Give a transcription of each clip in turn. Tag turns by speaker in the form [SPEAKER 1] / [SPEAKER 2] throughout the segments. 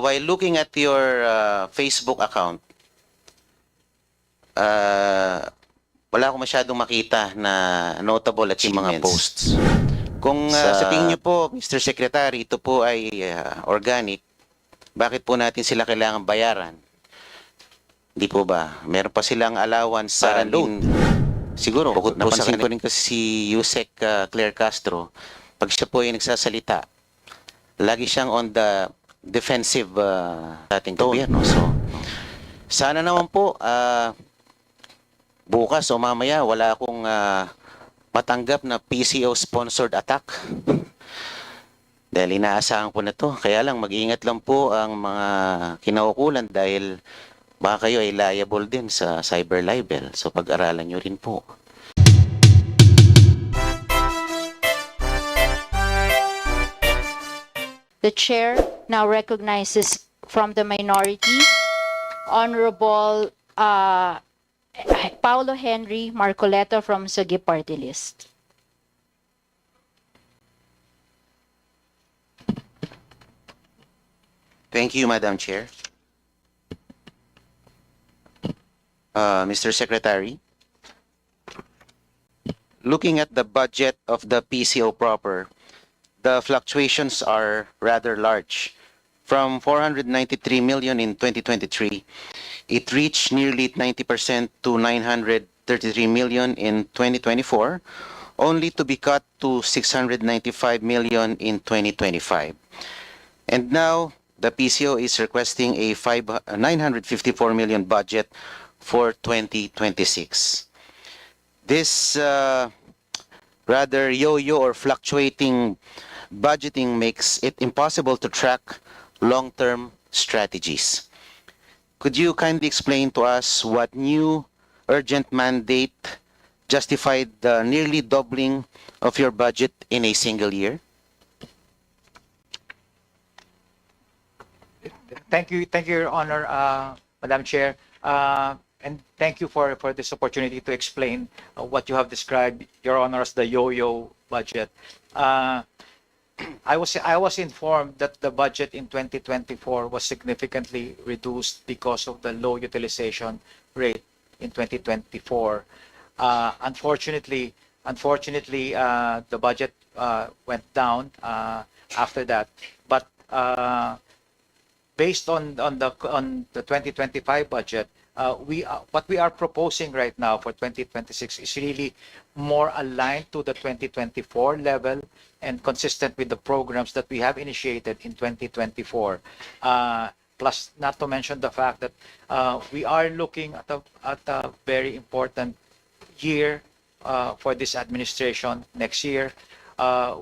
[SPEAKER 1] while looking at your Facebook account, wala akong masyadong makita na notable achievements. Mga posts. Kung sa tingin niyo po, Mr. Secretary, ito po ay organic, bakit po natin sila kailangan bayaran? Di po ba? Meron pa silang allowance sa loan. Siguro, napansin ko rin kasi si Yusek Claire Castro, pag siya po ay nagsasalita, lagi siyang on the defensive ating gobyerno. So, sana naman po, bukas o mamaya, wala akong matanggap na PCO-sponsored attack. Dahil inaasahan ko na to. Kaya lang, mag-iingat lang po ang mga kinaukulan dahil baka kayo ay liable din sa cyber libel. So pag-aralan nyo rin po.
[SPEAKER 2] The chair now recognizes from the minority, Honorable Paulo Henry Marcoleta from Sugi Party List.
[SPEAKER 1] Thank you, Madam Chair. Mr. Secretary, looking at the budget of the PCO proper, the fluctuations are rather large. From 493 million in 2023, it reached nearly 90% to 933 million in 2024, only to be cut to 695 million in 2025. And now, the PCO is requesting a 954 million budget for 2026. This rather yo-yo or fluctuating budgeting makes it impossible to track long-term strategies. Could you kindly explain to us what new urgent mandate justified the nearly doubling of your budget in a single year?
[SPEAKER 3] Thank you, Your Honor, Madam Chair, and thank you for this opportunity to explain what you have described, Your Honor, as the yo-yo budget. I was informed that the budget in 2024 was significantly reduced because of the low utilization rate in 2024. Unfortunately, the budget went down after that, but based on the 2025 budget, what we are proposing right now for 2026 is really more aligned to the 2024 level and consistent with the programs that we have initiated in 2024. Plus, not to mention the fact that we are looking at a very important year for this administration next year.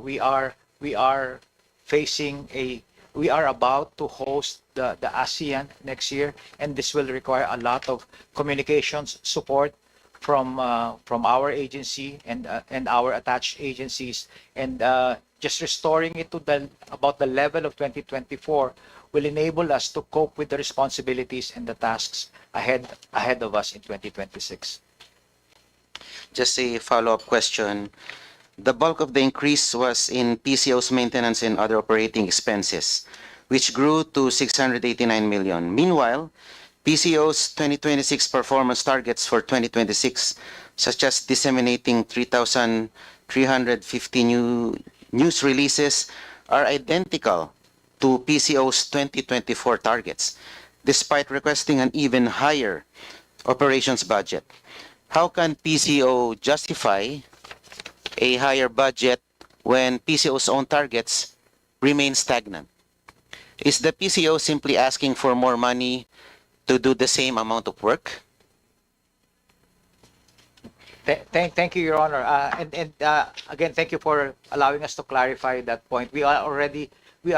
[SPEAKER 3] We are about to host the ASEAN next year, and this will require a lot of communications support from our agency and our attached agencies, and just restoring it to about the level of 2024 will enable us to cope with the responsibilities and the tasks ahead of us in 2026.
[SPEAKER 1] Just a follow-up question. The bulk of the increase was in PCO's maintenance and other operating expenses, which grew to 689 million. Meanwhile, PCO's 2026 performance targets for 2026, such as disseminating 3,350 new news releases, are identical to PCO's 2024 targets, despite requesting an even higher operations budget. How can PCO justify a higher budget when PCO's own targets remain stagnant? Is the PCO simply asking for more money to do the same amount of work?
[SPEAKER 3] Thank you, Your Honor. Again, thank you for allowing us to clarify that point. We are already we've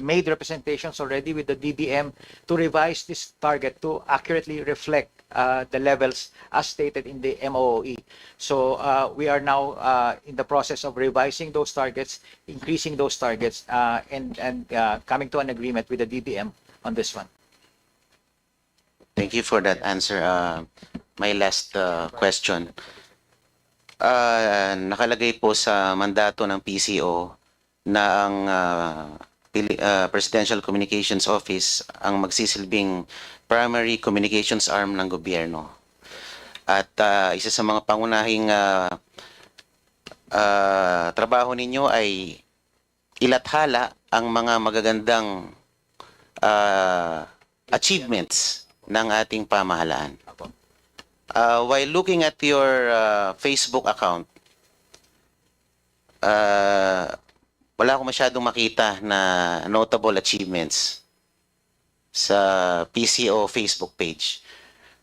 [SPEAKER 3] made representations already with the DBM to revise this target to accurately reflect the levels as stated in the MOE. So we are now in the process of revising those targets, increasing those targets, and coming to an agreement with the DBM on this one.
[SPEAKER 1] Thank you for that answer. My last question. Nakalagay po sa mandato ng PCO na ang Presidential Communications Office ang magsisilbing primary communications arm ng gobyerno. At isa sa mga pangunahing trabaho ninyo ay ilathala ang mga magagandang achievements ng ating pamahalaan. While looking at your Facebook account, wala akong masyadong makita na notable achievements sa PCO Facebook page.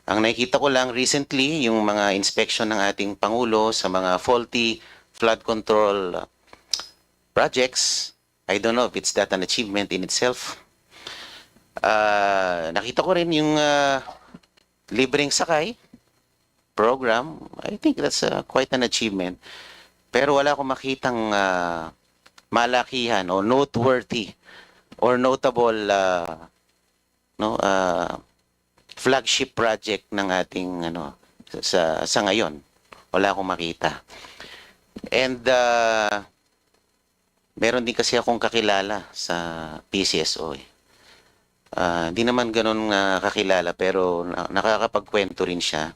[SPEAKER 1] Ang nakikita ko lang recently, yung mga inspection ng ating Pangulo sa mga faulty flood control projects. I don't know if it's that an achievement in itself. Nakita ko rin yung libreng sakay program. I think that's quite an achievement. Pero wala akong makitang malakihan o noteworthy or notable flagship project ng ating sa ngayon. Wala akong makita. And meron din kasi akong kakilala sa PCSO. Hindi naman ganun kakilala pero nakakapagkwento rin siya.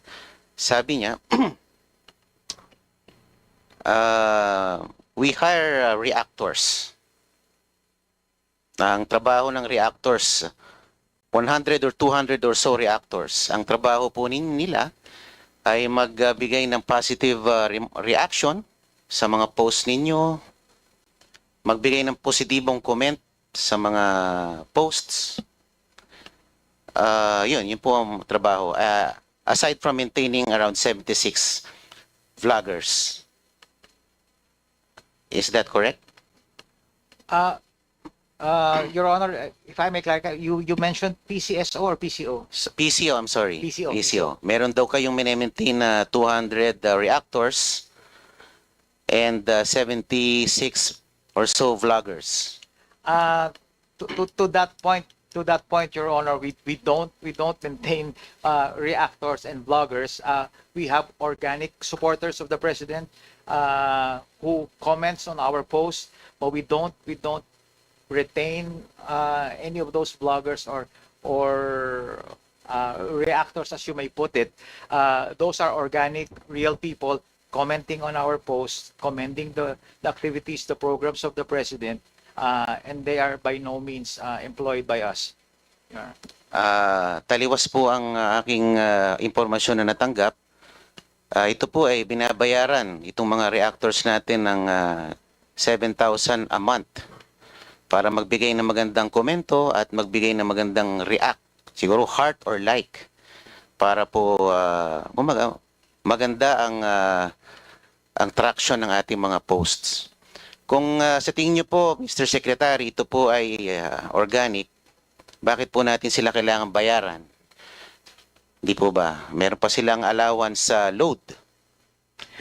[SPEAKER 1] Sabi niya, we hire reactors. Ang trabaho ng reactors, 100 or 200 or so reactors. Ang trabaho po nila ay magbigay ng positive reaction sa mga post ninyo, magbigay ng positibong comment sa mga posts. Yun po ang trabaho. Aside from maintaining around 76 vloggers. Is that correct?
[SPEAKER 3] Your Honor, if I may clarify, you mentioned PCSO or PCO?
[SPEAKER 1] PCO, I'm sorry.
[SPEAKER 3] PCO.
[SPEAKER 1] Meron daw kayong minimaintain na 200 reactors and 76 or so vloggers.
[SPEAKER 3] To that point, Your Honor, we don't maintain reactors and vloggers. We have organic supporters of the president who comments on our posts, but we don't retain any of those bloggers or reactors, as you may put it. Those are organic, real people commenting on our posts, commending the activities, the programs of the president, and they are by no means employed by us. Yeah.
[SPEAKER 1] Taliwas po ang aking impormasyon na natanggap. Ito po ay binabayaran itong mga reactors natin ng 7,000 a month para magbigay ng magandang komento at magbigay ng magandang react, siguro heart or like, para po maganda ang traction ng ating mga posts. Kung sa tingin niyo po, Mr. Secretary, ito po ay organic, bakit po natin sila kailangan bayaran? Di po ba? Meron pa silang allowance sa load.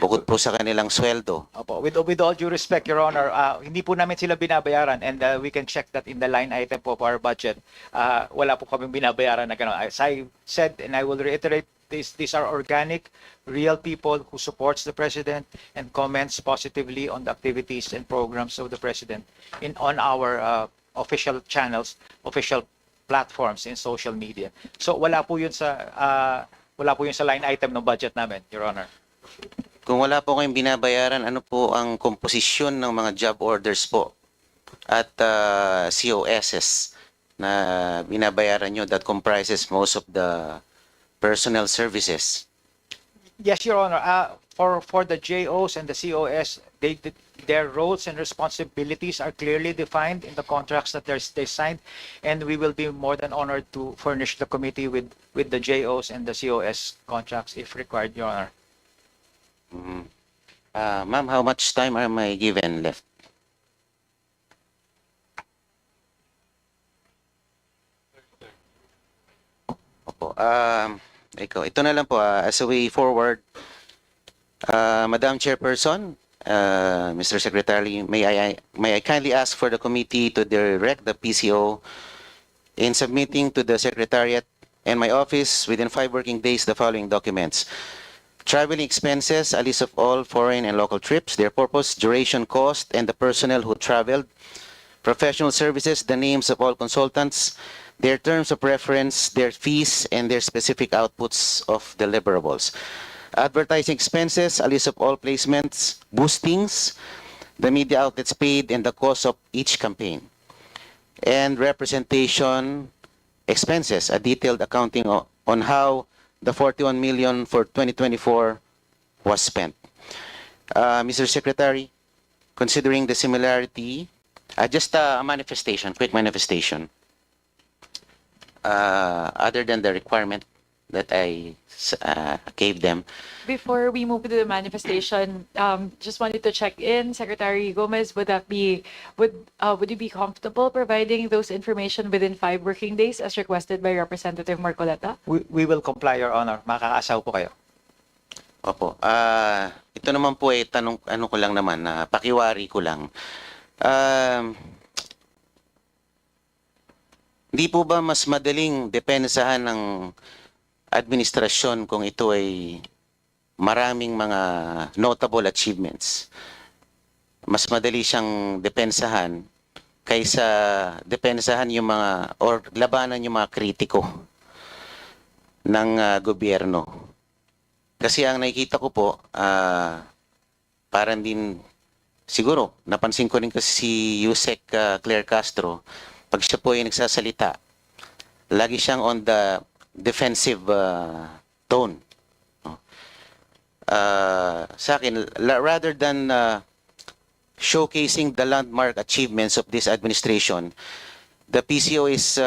[SPEAKER 1] Bukod po sa kanilang sweldo.
[SPEAKER 3] Opo, with all due respect, Your Honor, hindi po namin sila binabayaran, and we can check that in the line item po of our budget. Wala po kaming binabayaran na gano'n. As I said, and I will reiterate, these are organic, real people who supports the president and comments positively on the activities and programs of the president on our official channels, official platforms in social media. So wala po yun sa line item ng budget namin, Your Honor.
[SPEAKER 1] Kung wala po kayong binabayaran, ano po ang komposisyon ng mga job orders po at COSs na binabayaran nyo that comprises most of the personnel services?
[SPEAKER 3] Yes, Your Honor. For the JOs and the COS, their roles and responsibilities are clearly defined in the contracts that they signed, and we will be more than honored to furnish the committee with the JOs and the COS contracts if required, Your Honor.
[SPEAKER 1] Ma'am, how much time am I given left? Opo. Ito na lang po, as a way forward, Madam Chairperson, Mr. Secretary, may I kindly ask for the committee to direct the PCO in submitting to the Secretariat and my office within 5 working days the following documents: traveling expenses, a list of all foreign and local trips, their purpose, duration, cost, and the personnel who traveled, Professional services, the names of all consultants, their terms of reference, their fees, and their specific outputs of deliverables. Advertising expenses, a list of all placements, boostings, the media outlets paid, and the cost of each campaign. And representation expenses, a detailed accounting on how the 41 million for 2024 was spent. Mr. Secretary, considering the similarity, just a manifestation, quick manifestation, other than the requirement that I gave them.
[SPEAKER 4] Before we move to the manifestation, just wanted to check in, Secretary Gomez, would you be comfortable providing those information within 5 working days as requested by Representative Marcoleta?
[SPEAKER 3] We will comply, Your Honor. Makakaasaw po kayo.
[SPEAKER 1] Opo. Ito naman po ay tanong, ano ko lang naman, pakiwari ko lang. Di po ba mas madaling depensahan ng administrasyon kung ito ay maraming mga notable achievements? Mas madali siyang depensahan kaysa depensahan yung mga, or labanan yung mga kritiko ng gobyerno. Kasi ang nakikita ko po, parang din, siguro, napansin ko rin kasi si Yusek Claire Castro, pag siya po ay nagsasalita, lagi siyang on the defensive tone. Sa akin, rather than showcasing the landmark achievements of this administration, the PCO is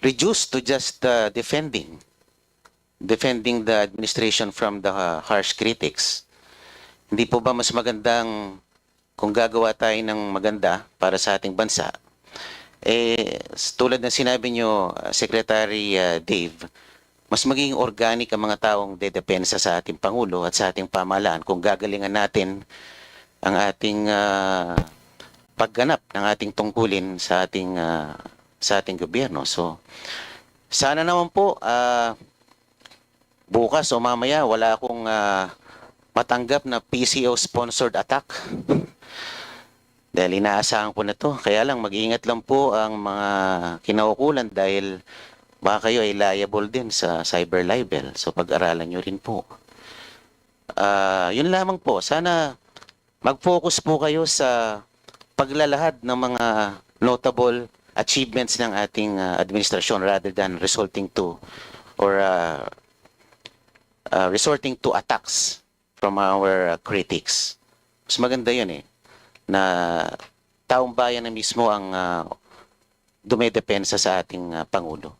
[SPEAKER 1] reduced to just defending the administration from the harsh critics. Hindi po ba mas magandang kung gagawa tayo ng maganda para sa ating bansa? Tulad ng sinabi nyo, Secretary Dave, mas magiging organic ang mga taong dedepensa sa ating Pangulo at sa ating pamahalaan kung gagalingan natin ang ating pagganap ng ating tungkulin sa ating gobyerno. So, sana naman po, bukas o mamaya wala akong matanggap na PCO-sponsored attack. Dahil inaasahan ko na to. Kaya lang, mag-iingat lang po ang mga kinaukulan dahil baka kayo ay liable din sa cyber libel. So pag-aralan nyo rin po. Yun lamang po. Sana mag-focus po kayo sa paglalahad ng mga notable achievements ng ating administrasyon rather than resorting to attacks from our critics. Mas maganda yun na taong bayan na mismo ang dumedepensa sa ating Pangulo.